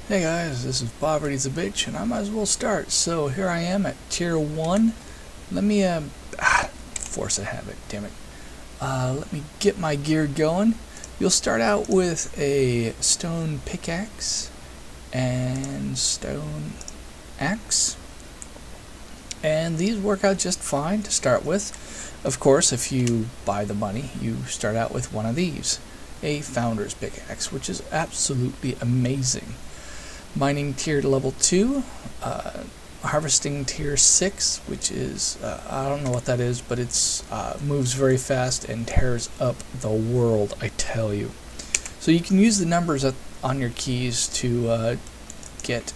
Hey guys, this is Poverty's a Bitch, and I might as well start. So here I am at Tier 1. Let me, force a habit, damn it. Let me get my gear going. You'll start out with a stone pickaxe and stone axe. And these work out just fine to start with. Of course, if you buy the money, you start out with one of these. A founder's pickaxe, which is absolutely amazing. Mining tier level 2, harvesting tier 6, which is, I don't know what that is, but it's moves very fast and tears up the world, I tell you. So you can use the numbers on your keys to get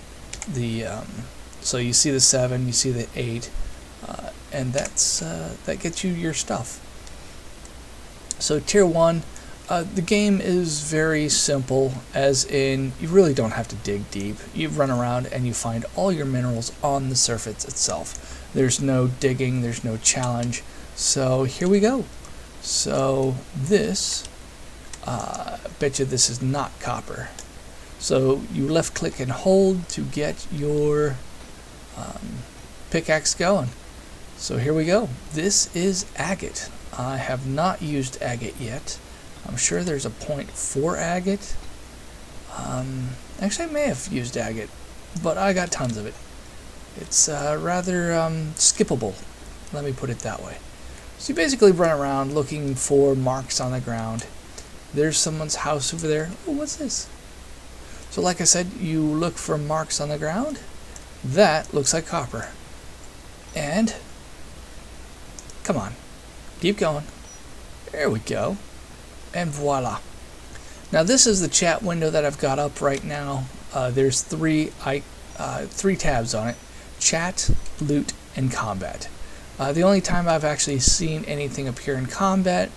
the, so you see the 7, you see the 8, and that gets you your stuff. So tier 1, the game is very simple, as in you really don't have to dig deep. You run around and you find all your minerals on the surface itself. There's no digging, there's no challenge. So here we go. So this, bet you this is not copper. So you left click and hold to get your pickaxe going. So here we go. This is agate. I have not used agate yet. I'm sure there's a point for agate. Actually, I may have used agate, but I got tons of it. It's rather skippable, let me put it that way. So you basically run around looking for marks on the ground. There's someone's house over there. Oh, what's this? So like I said, you look for marks on the ground. That looks like copper. And, come on, keep going. There we go. And voila. Now this is the chat window that I've got up right now. There's three tabs on it: chat, loot, and combat. The only time I've actually seen anything appear in combat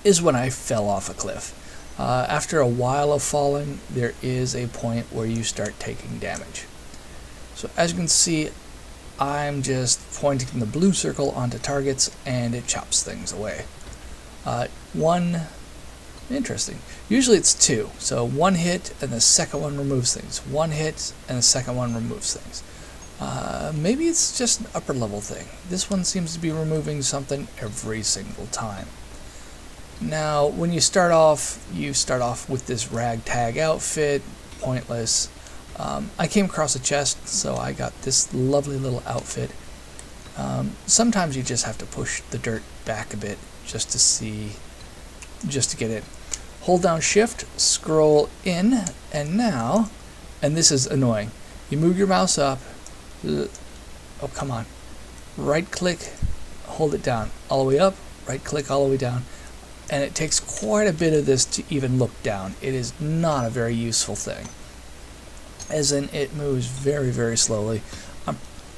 is when I fell off a cliff. After a while of falling, there is a point where you start taking damage. So as you can see, I'm just pointing the blue circle onto targets and it chops things away. Interesting. Usually it's two. So one hit and the second one removes things. One hit and the second one removes things. Maybe it's just an upper level thing. This one seems to be removing something every single time. Now, when you start off with this ragtag outfit. Pointless. I came across a chest, so I got this lovely little outfit. Sometimes you just have to push the dirt back a bit just to get it. Hold down shift, scroll in, and now, and this is annoying, you move your mouse up, oh come on, right click, hold it down, all the way up, right click all the way down, and it takes quite a bit of this to even look down. It is not a very useful thing, as in it moves very, very slowly.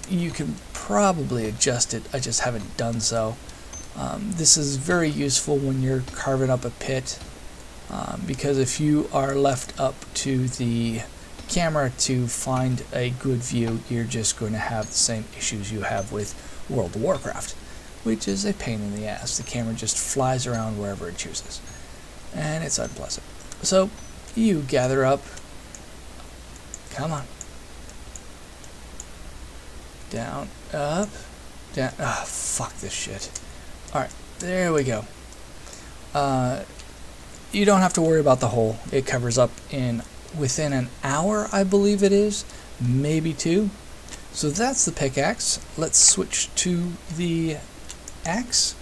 You can probably adjust it, I just haven't done so. This is very useful when you're carving up a pit, because if you are left up to the camera to find a good view, you're just going to have the same issues you have with World of Warcraft, which is a pain in the ass. The camera just flies around wherever it chooses, and it's unpleasant. So you gather up, come on, down, up, down, ah, fuck this shit. Alright, there we go. You don't have to worry about the hole. It covers up within an hour, I believe it is, maybe 2. So that's the pickaxe. Let's switch to the axe.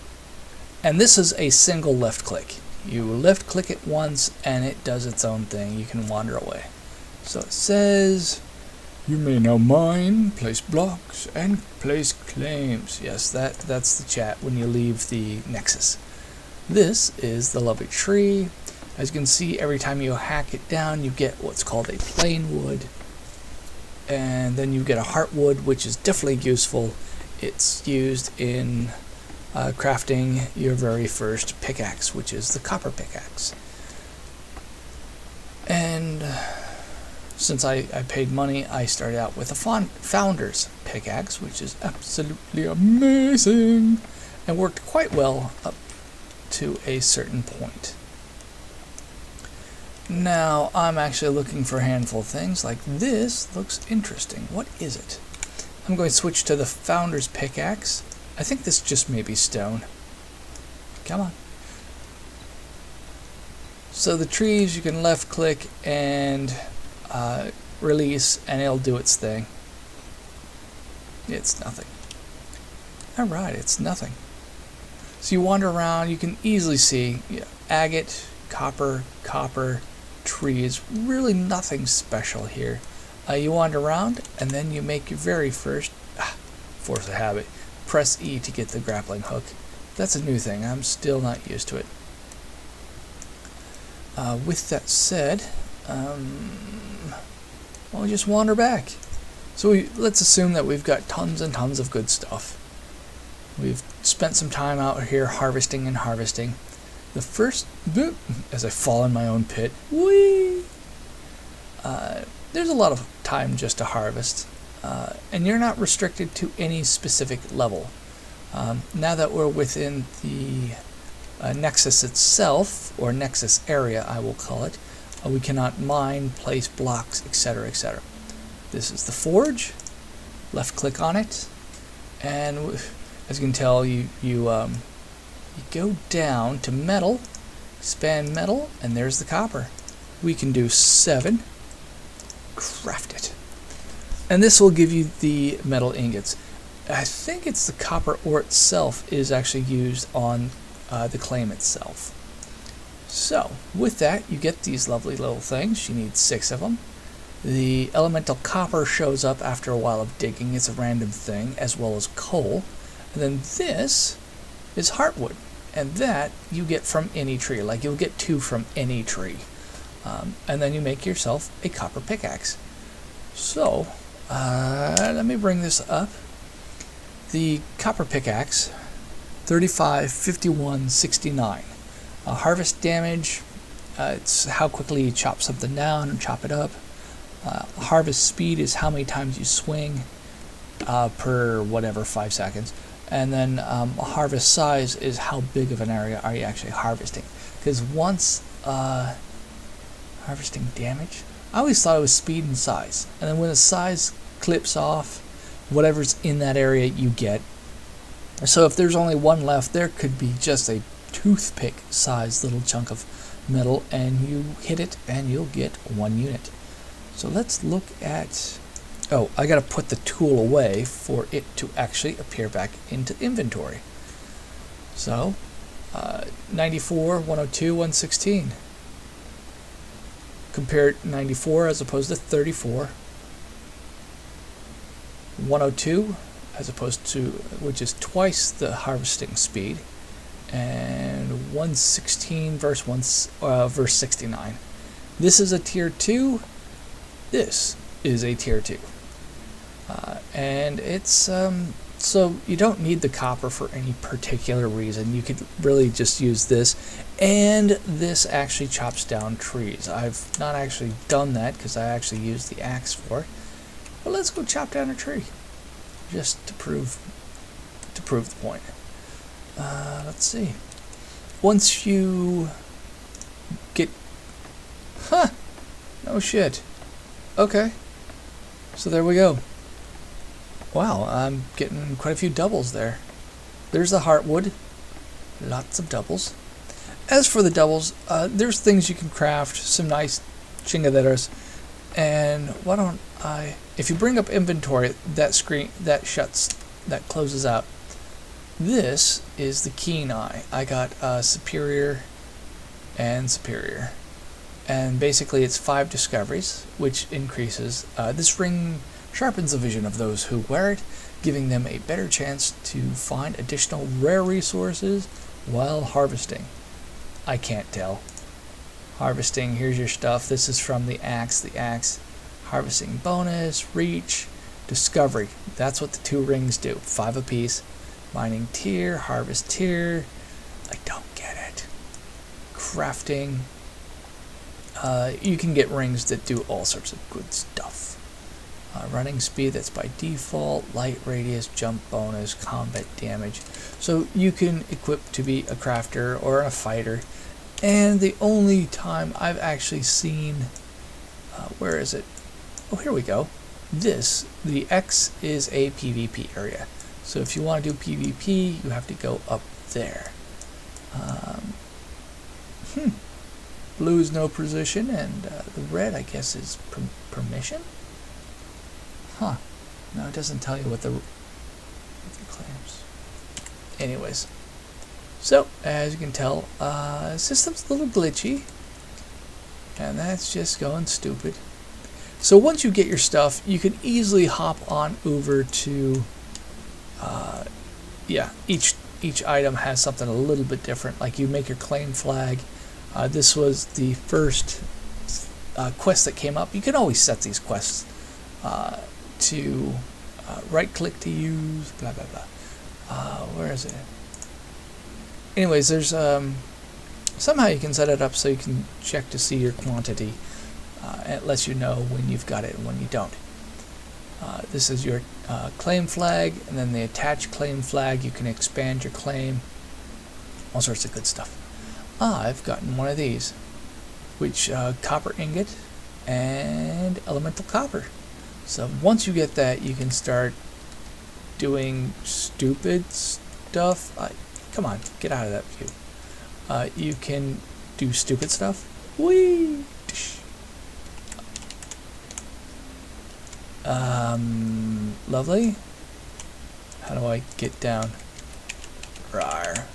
And this is a single left click. You left click it once and it does its own thing. You can wander away. So it says, you may now mine, place blocks, and place claims. Yes, that's the chat when you leave the Nexus. This is the lovely tree. As you can see, every time you hack it down, you get what's called a plain wood. And then you get a heartwood, which is definitely useful. It's used in crafting your very first pickaxe, which is the copper pickaxe. And since I paid money, I started out with a founder's pickaxe, which is absolutely amazing, and worked quite well up to a certain point. Now I'm actually looking for a handful of things. Like this looks interesting. What is it? I'm going to switch to the Founder's Pickaxe. I think this just may be stone. Come on. So the trees, you can left click and release and it'll do its thing. It's nothing. Alright, it's nothing. So you wander around, you can easily see agate, copper, trees, really nothing special here. You wander around and then you make your very first, force of habit, press E to get the grappling hook. That's a new thing, I'm still not used to it. With that said, we'll just wander back. So let's assume that we've got tons and tons of good stuff. We've spent some time out here harvesting and harvesting. The first, as I fall in my own pit, whee! There's a lot of time just to harvest, and you're not restricted to any specific level. Now that we're within the Nexus itself, or Nexus area I will call it, we cannot mine, place blocks, etc., etc. This is the forge. Left click on it, and as you can tell, you go down to metal, expand metal, and there's the copper. We can do 7, craft it, and this will give you the metal ingots. I think it's the copper ore itself is actually used on the claim itself. So with that, you get these lovely little things. You need 6 of them. The elemental copper shows up after a while of digging. It's a random thing, as well as coal. And then this is heartwood, and that you get from any tree. Like you'll get 2 from any tree. And then you make yourself a copper pickaxe. So let me bring this up. The copper pickaxe, 35, 51, 69. Harvest damage, it's how quickly you chop something down and chop it up. Harvest speed is how many times you swing per whatever 5 seconds. And then harvest size is how big of an area are you actually harvesting. Because once harvesting damage, I always thought it was speed and size. And then when the size clips off, whatever's in that area you get. So if there's only 1 left, there could be just a toothpick sized little chunk of metal, and you hit it and you'll get 1 unit. So let's look at, oh, I gotta put the tool away for it to actually appear back into inventory. So 94, 102, 116. Compare 94 as opposed to 34. 102 as opposed to, which is twice the harvesting speed, and 116 verse 69. This is a tier 2. This is a tier 2. And it's so you don't need the copper for any particular reason. You could really just use this, and this actually chops down trees. I've not actually done that because I actually used the axe for it. But let's go chop down a tree, just to prove the point. Let's see. Once you get, no shit. Okay, so there we go. Wow, I'm getting quite a few doubles there. There's the heartwood, lots of doubles. As for the doubles, there's things you can craft, some nice chingaderas, and why don't I, if you bring up inventory, that screen, that closes out. This is the keen eye. I got superior and superior. And basically it's 5 discoveries, which increases. This ring sharpens the vision of those who wear it, giving them a better chance to find additional rare resources while harvesting. I can't tell. Harvesting, here's your stuff. This is from the axe. Harvesting bonus, reach, discovery. That's what the 2 rings do. 5 apiece. Mining tier, harvest tier. I don't get it. Crafting. You can get rings that do all sorts of good stuff. Running speed, that's by default. Light radius, jump bonus, combat damage. So you can equip to be a crafter or a fighter. And the only time I've actually seen, where is it? Oh, here we go. The X is a PvP area. So if you want to do PvP, you have to go up there. Blue is no position, and the red, I guess, is permission? Huh. No, it doesn't tell you what the claims. Anyways. So, as you can tell, system's a little glitchy. And that's just going stupid. So once you get your stuff, you can easily hop on over to, yeah, each item has something a little bit different. Like you make your claim flag. This was the first quest that came up. You can always set these quests to right-click to use, blah, blah, blah. Where is it? Anyways, there's somehow you can set it up so you can check to see your quantity. And it lets you know when you've got it and when you don't. This is your claim flag, and then the attached claim flag. You can expand your claim, all sorts of good stuff. I've gotten one of these, which copper ingot and elemental copper. So once you get that, you can start doing stupid stuff. Come on, get out of that view. You can do stupid stuff. Whee! Lovely. How do I get down? Rawr.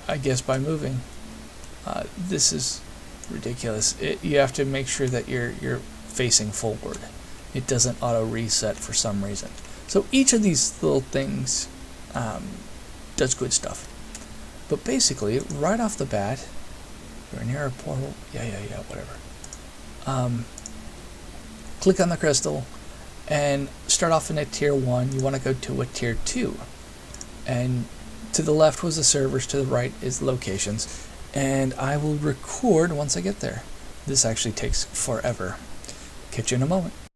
I guess by moving. This is ridiculous. You have to make sure that you're facing forward. It doesn't auto reset for some reason. So each of these little things does good stuff. But basically, right off the bat, you're near a portal. Yeah, whatever. Click on the crystal and start off in a tier 1. You want to go to a tier 2. And to the left was the servers, to the right is the locations. And I will record once I get there. This actually takes forever. Catch you in a moment.